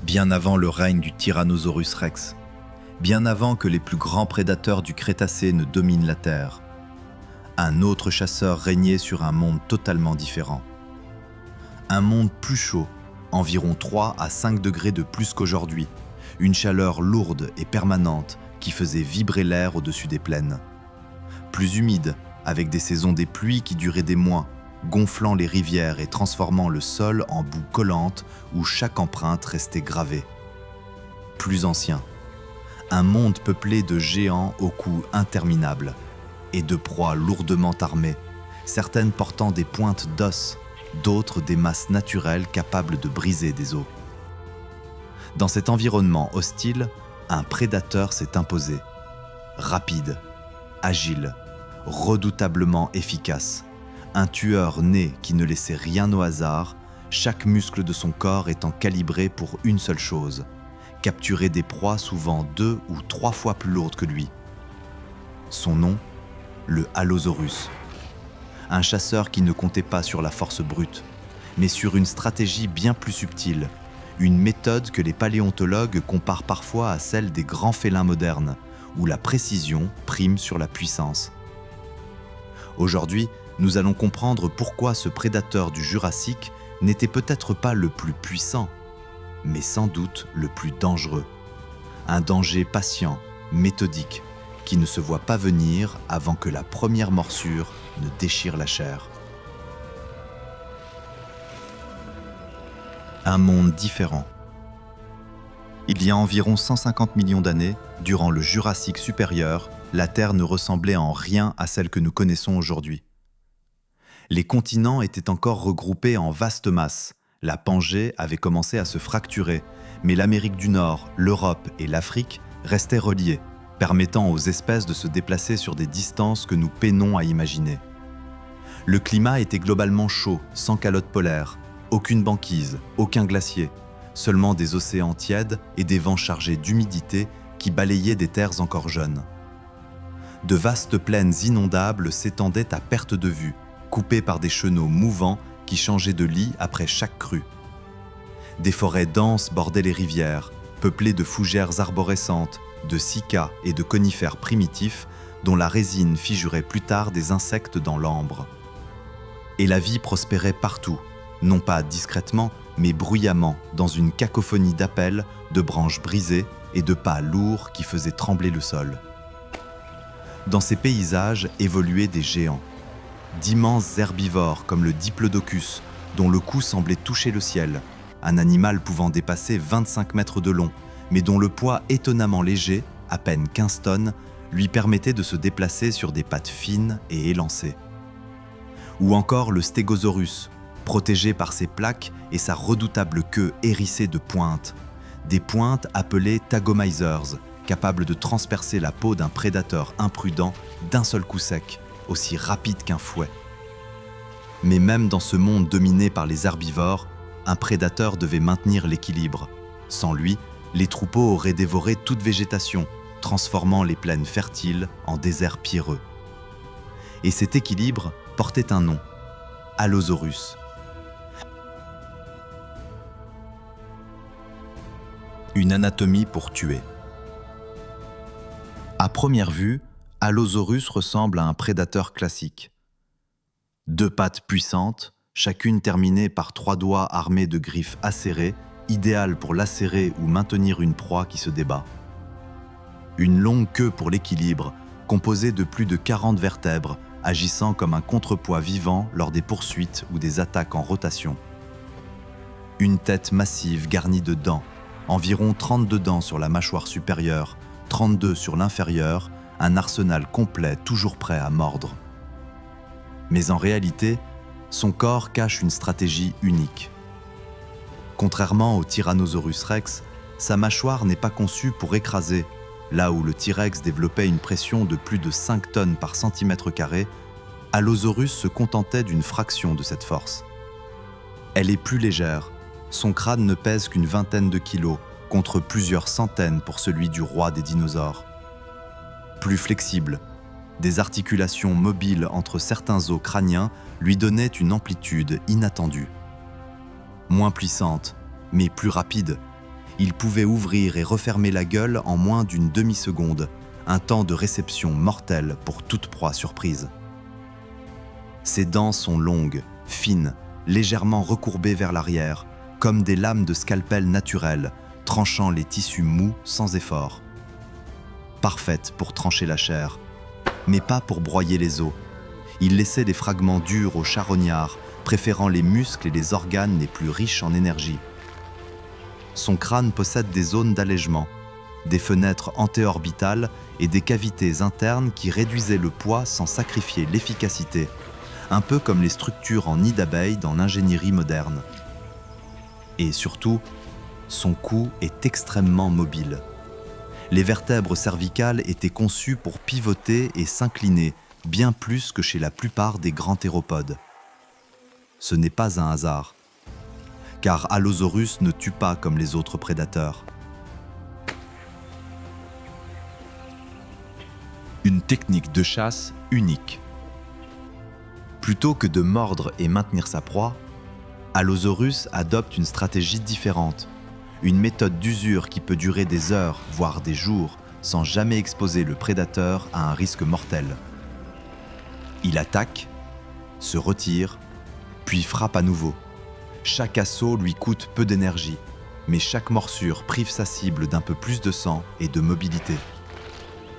bien avant le règne du Tyrannosaurus rex, bien avant que les plus grands prédateurs du Crétacé ne dominent la Terre. Un autre chasseur régnait sur un monde totalement différent. Un monde plus chaud, environ 3 à 5 degrés de plus qu'aujourd'hui, une chaleur lourde et permanente qui faisait vibrer l'air au-dessus des plaines. Plus humide, avec des saisons des pluies qui duraient des mois, gonflant les rivières et transformant le sol en boue collante où chaque empreinte restait gravée. Plus ancien, un monde peuplé de géants au cou interminable et de proies lourdement armées, certaines portant des pointes d'os, d'autres des masses naturelles capables de briser des os. Dans cet environnement hostile, un prédateur s'est imposé. Rapide, agile, redoutablement efficace, un tueur né qui ne laissait rien au hasard, chaque muscle de son corps étant calibré pour une seule chose, capturer des proies souvent 2 ou 3 fois plus lourdes que lui. Son nom, le Allosaurus. Un chasseur qui ne comptait pas sur la force brute, mais sur une stratégie bien plus subtile, une méthode que les paléontologues comparent parfois à celle des grands félins modernes, où la précision prime sur la puissance. Aujourd'hui, nous allons comprendre pourquoi ce prédateur du Jurassique n'était peut-être pas le plus puissant, mais sans doute le plus dangereux. Un danger patient, méthodique, qui ne se voit pas venir avant que la première morsure ne déchire la chair. Un monde différent. Il y a environ 150 millions d'années, durant le Jurassique supérieur, la Terre ne ressemblait en rien à celle que nous connaissons aujourd'hui. Les continents étaient encore regroupés en vastes masses. La Pangée avait commencé à se fracturer, mais l'Amérique du Nord, l'Europe et l'Afrique restaient reliées, permettant aux espèces de se déplacer sur des distances que nous peinons à imaginer. Le climat était globalement chaud, sans calotte polaire, aucune banquise, aucun glacier, seulement des océans tièdes et des vents chargés d'humidité qui balayaient des terres encore jeunes. De vastes plaines inondables s'étendaient à perte de vue, coupées par des chenaux mouvants qui changeaient de lit après chaque crue. Des forêts denses bordaient les rivières, peuplées de fougères arborescentes, de cycas et de conifères primitifs dont la résine figurait plus tard des insectes dans l'ambre. Et la vie prospérait partout, non pas discrètement, mais bruyamment, dans une cacophonie d'appels, de branches brisées et de pas lourds qui faisaient trembler le sol. Dans ces paysages évoluaient des géants, d'immenses herbivores comme le Diplodocus, dont le cou semblait toucher le ciel, un animal pouvant dépasser 25 mètres de long, mais dont le poids étonnamment léger, à peine 15 tonnes, lui permettait de se déplacer sur des pattes fines et élancées. Ou encore le Stégosaurus, protégé par ses plaques et sa redoutable queue hérissée de pointes, des pointes appelées tagomizers, capables de transpercer la peau d'un prédateur imprudent d'un seul coup sec, aussi rapide qu'un fouet. Mais même dans ce monde dominé par les herbivores, un prédateur devait maintenir l'équilibre. Sans lui, les troupeaux auraient dévoré toute végétation, transformant les plaines fertiles en déserts pierreux. Et cet équilibre portait un nom, Allosaurus. Une anatomie pour tuer. À première vue, Allosaurus ressemble à un prédateur classique. 2 pattes puissantes, chacune terminée par 3 doigts armés de griffes acérées, idéales pour lacérer ou maintenir une proie qui se débat. Une longue queue pour l'équilibre, composée de plus de 40 vertèbres, agissant comme un contrepoids vivant lors des poursuites ou des attaques en rotation. Une tête massive garnie de dents, environ 32 dents sur la mâchoire supérieure, 32 sur l'inférieure, un arsenal complet toujours prêt à mordre. Mais en réalité, son corps cache une stratégie unique. Contrairement au Tyrannosaurus rex, sa mâchoire n'est pas conçue pour écraser, là où le T-Rex développait une pression de plus de 5 tonnes par centimètre carré, Allosaurus se contentait d'une fraction de cette force. Elle est plus légère, son crâne ne pèse qu'une vingtaine de kilos, contre plusieurs centaines pour celui du roi des dinosaures. Plus flexible, des articulations mobiles entre certains os crâniens lui donnaient une amplitude inattendue. Moins puissante, mais plus rapide, Il pouvait ouvrir et refermer la gueule en moins d'une demi-seconde, un temps de réception mortel pour toute proie surprise. Ses dents sont longues, fines, légèrement recourbées vers l'arrière, comme des lames de scalpel naturelles, tranchant les tissus mous sans effort. Parfaite pour trancher la chair, mais pas pour broyer les os. Il laissait des fragments durs aux charognards, préférant les muscles et les organes les plus riches en énergie. Son crâne possède des zones d'allègement, des fenêtres antéorbitales et des cavités internes qui réduisaient le poids sans sacrifier l'efficacité, un peu comme les structures en nid d'abeille dans l'ingénierie moderne. Et surtout, son cou est extrêmement mobile. Les vertèbres cervicales étaient conçues pour pivoter et s'incliner, bien plus que chez la plupart des grands théropodes. Ce n'est pas un hasard, car Allosaurus ne tue pas comme les autres prédateurs. Une technique de chasse unique. Plutôt que de mordre et maintenir sa proie, Allosaurus adopte une stratégie différente, une méthode d'usure qui peut durer des heures, voire des jours, sans jamais exposer le prédateur à un risque mortel. Il attaque, se retire, puis frappe à nouveau. Chaque assaut lui coûte peu d'énergie, mais chaque morsure prive sa cible d'un peu plus de sang et de mobilité.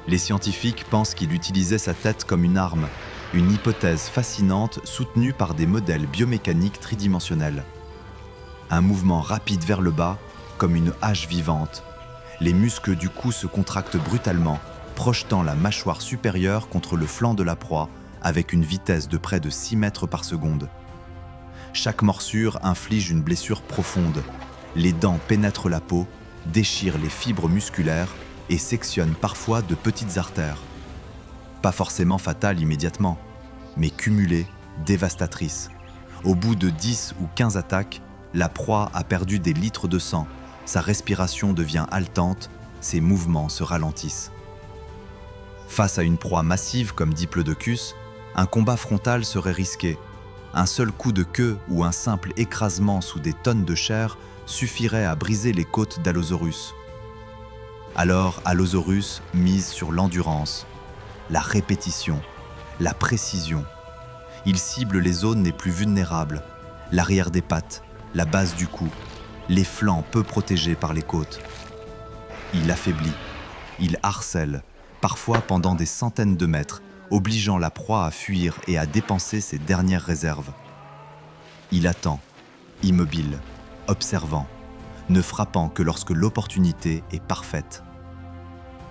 Les scientifiques pensent qu'il utilisait sa tête comme une arme, une hypothèse fascinante soutenue par des modèles biomécaniques tridimensionnels. Un mouvement rapide vers le bas, comme une hache vivante. Les muscles du cou se contractent brutalement, projetant la mâchoire supérieure contre le flanc de la proie avec une vitesse de près de 6 mètres par seconde. Chaque morsure inflige une blessure profonde. Les dents pénètrent la peau, déchirent les fibres musculaires et sectionnent parfois de petites artères. Pas forcément fatales immédiatement, mais cumulées, dévastatrices. Au bout de 10 ou 15 attaques, la proie a perdu des litres de sang, sa respiration devient haletante, ses mouvements se ralentissent. Face à une proie massive comme Diplodocus, un combat frontal serait risqué. Un seul coup de queue ou un simple écrasement sous des tonnes de chair suffirait à briser les côtes d'Allosaurus. Alors Allosaurus mise sur l'endurance, la répétition, la précision. Il cible les zones les plus vulnérables, l'arrière des pattes, la base du cou, les flancs peu protégés par les côtes. Il affaiblit, il harcèle, parfois pendant des centaines de mètres, obligeant la proie à fuir et à dépenser ses dernières réserves. Il attend, immobile, observant, ne frappant que lorsque l'opportunité est parfaite.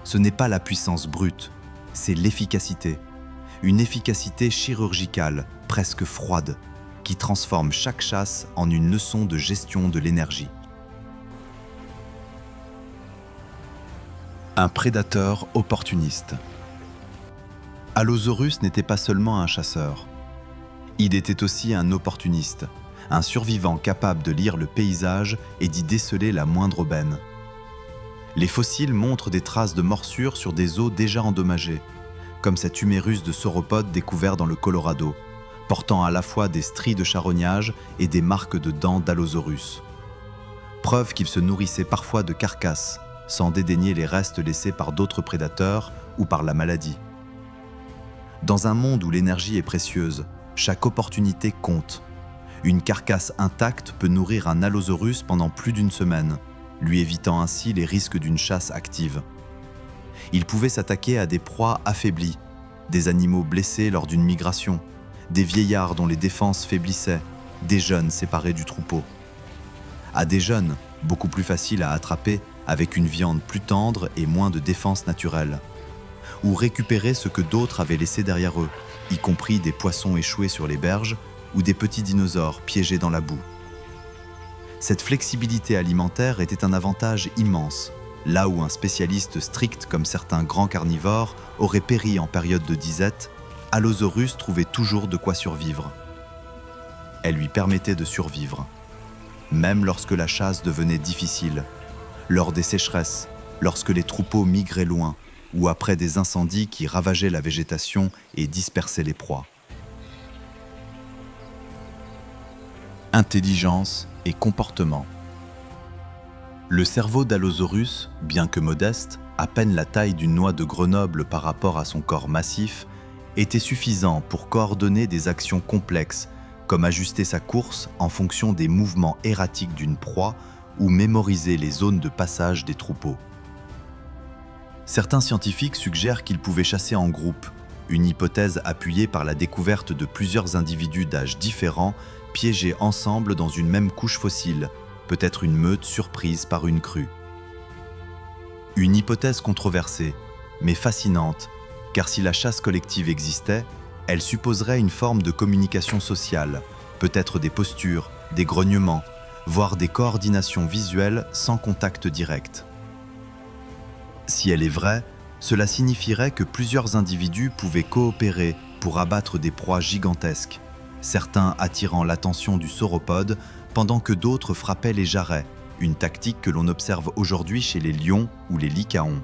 Ce n'est pas la puissance brute, c'est l'efficacité. Une efficacité chirurgicale, presque froide, qui transforme chaque chasse en une leçon de gestion de l'énergie. Un prédateur opportuniste. Allosaurus n'était pas seulement un chasseur. Il était aussi un opportuniste, un survivant capable de lire le paysage et d'y déceler la moindre aubaine. Les fossiles montrent des traces de morsures sur des os déjà endommagés, comme cet humérus de sauropode découvert dans le Colorado, portant à la fois des stries de charognage et des marques de dents d'Allosaurus. Preuve qu'il se nourrissait parfois de carcasses, sans dédaigner les restes laissés par d'autres prédateurs ou par la maladie. Dans un monde où l'énergie est précieuse, chaque opportunité compte. Une carcasse intacte peut nourrir un Allosaurus pendant plus d'une semaine, lui évitant ainsi les risques d'une chasse active. Il pouvait s'attaquer à des proies affaiblies, des animaux blessés lors d'une migration, des vieillards dont les défenses faiblissaient, des jeunes séparés du troupeau. À des jeunes, beaucoup plus faciles à attraper, avec une viande plus tendre et moins de défense naturelle. Ou récupérer ce que d'autres avaient laissé derrière eux, y compris des poissons échoués sur les berges ou des petits dinosaures piégés dans la boue. Cette flexibilité alimentaire était un avantage immense, là où un spécialiste strict comme certains grands carnivores aurait péri en période de disette, Allosaurus trouvait toujours de quoi survivre. Elle lui permettait de survivre, même lorsque la chasse devenait difficile, lors des sécheresses, lorsque les troupeaux migraient loin, ou après des incendies qui ravageaient la végétation et dispersaient les proies. Intelligence et comportement. Le cerveau d'Allosaurus, bien que modeste, à peine la taille d'une noix de Grenoble par rapport à son corps massif, était suffisant pour coordonner des actions complexes, comme ajuster sa course en fonction des mouvements erratiques d'une proie ou mémoriser les zones de passage des troupeaux. Certains scientifiques suggèrent qu'il pouvait chasser en groupe, une hypothèse appuyée par la découverte de plusieurs individus d'âge différents piégés ensemble dans une même couche fossile, peut-être une meute surprise par une crue. Une hypothèse controversée, mais fascinante, car si la chasse collective existait, elle supposerait une forme de communication sociale, peut-être des postures, des grognements, voire des coordinations visuelles sans contact direct. Si elle est vraie, cela signifierait que plusieurs individus pouvaient coopérer pour abattre des proies gigantesques, certains attirant l'attention du sauropode pendant que d'autres frappaient les jarrets, une tactique que l'on observe aujourd'hui chez les lions ou les lycaons.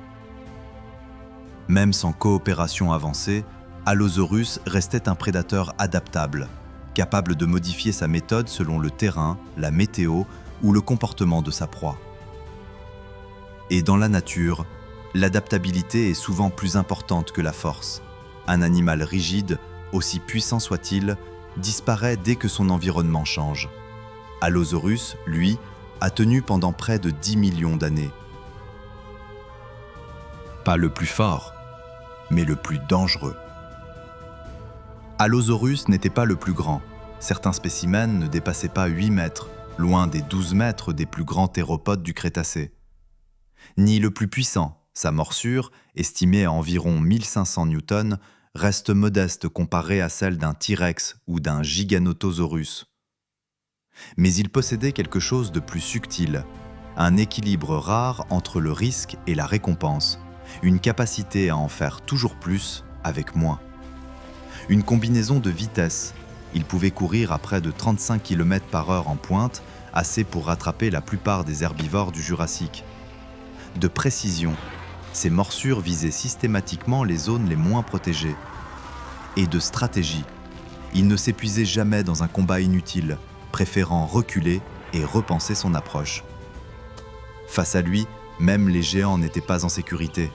Même sans coopération avancée, Allosaurus restait un prédateur adaptable, capable de modifier sa méthode selon le terrain, la météo ou le comportement de sa proie. Et dans la nature, l'adaptabilité est souvent plus importante que la force. Un animal rigide, aussi puissant soit-il, disparaît dès que son environnement change. Allosaurus, lui, a tenu pendant près de 10 millions d'années. Pas le plus fort, mais le plus dangereux. Allosaurus n'était pas le plus grand. Certains spécimens ne dépassaient pas 8 mètres, loin des 12 mètres des plus grands théropodes du Crétacé. Ni le plus puissant. Sa morsure, estimée à environ 1500 newtons, reste modeste comparée à celle d'un T-Rex ou d'un Giganotosaurus. Mais il possédait quelque chose de plus subtil, un équilibre rare entre le risque et la récompense, une capacité à en faire toujours plus avec moins. Une combinaison de vitesse, il pouvait courir à près de 35 km/h en pointe, assez pour rattraper la plupart des herbivores du Jurassique. De précision, ses morsures visaient systématiquement les zones les moins protégées. Et de stratégie, il ne s'épuisait jamais dans un combat inutile, préférant reculer et repenser son approche. Face à lui, même les géants n'étaient pas en sécurité.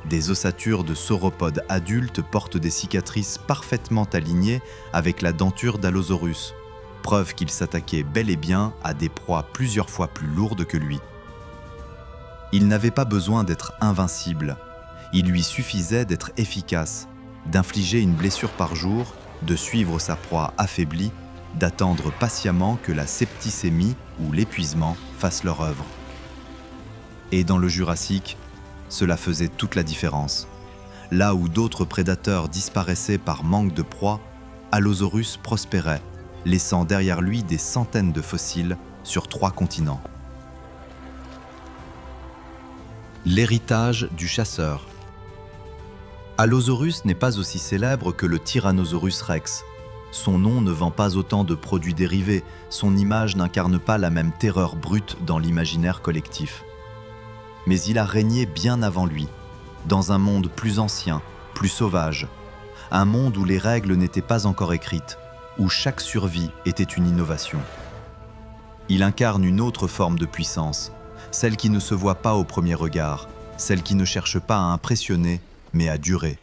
Des ossatures de sauropodes adultes portent des cicatrices parfaitement alignées avec la denture d'Allosaurus, preuve qu'il s'attaquait bel et bien à des proies plusieurs fois plus lourdes que lui. Il n'avait pas besoin d'être invincible, il lui suffisait d'être efficace, d'infliger une blessure par jour, de suivre sa proie affaiblie, d'attendre patiemment que la septicémie ou l'épuisement fassent leur œuvre. Et dans le Jurassique, cela faisait toute la différence. Là où d'autres prédateurs disparaissaient par manque de proie, Allosaurus prospérait, laissant derrière lui des centaines de fossiles sur 3 continents. L'héritage du chasseur. Allosaurus n'est pas aussi célèbre que le Tyrannosaurus rex. Son nom ne vend pas autant de produits dérivés, son image n'incarne pas la même terreur brute dans l'imaginaire collectif. Mais il a régné bien avant lui, dans un monde plus ancien, plus sauvage, un monde où les règles n'étaient pas encore écrites, où chaque survie était une innovation. Il incarne une autre forme de puissance, celle qui ne se voit pas au premier regard, celle qui ne cherche pas à impressionner, mais à durer.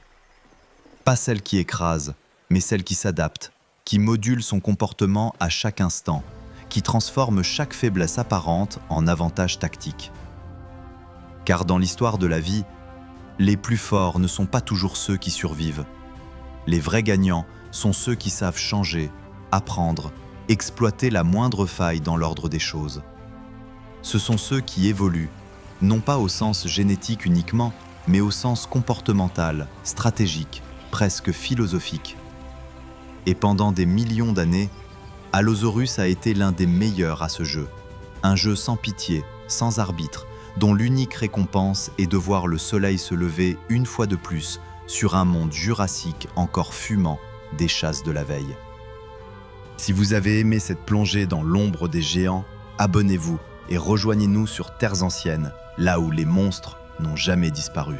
Pas celle qui écrase, mais celle qui s'adapte, qui module son comportement à chaque instant, qui transforme chaque faiblesse apparente en avantage tactique. Car dans l'histoire de la vie, les plus forts ne sont pas toujours ceux qui survivent. Les vrais gagnants sont ceux qui savent changer, apprendre, exploiter la moindre faille dans l'ordre des choses. Ce sont ceux qui évoluent, non pas au sens génétique uniquement, mais au sens comportemental, stratégique, presque philosophique. Et pendant des millions d'années, Allosaurus a été l'un des meilleurs à ce jeu. Un jeu sans pitié, sans arbitre, dont l'unique récompense est de voir le soleil se lever une fois de plus sur un monde jurassique encore fumant des chasses de la veille. Si vous avez aimé cette plongée dans l'ombre des géants, abonnez-vous et rejoignez-nous sur Terres Anciennes, là où les monstres n'ont jamais disparu.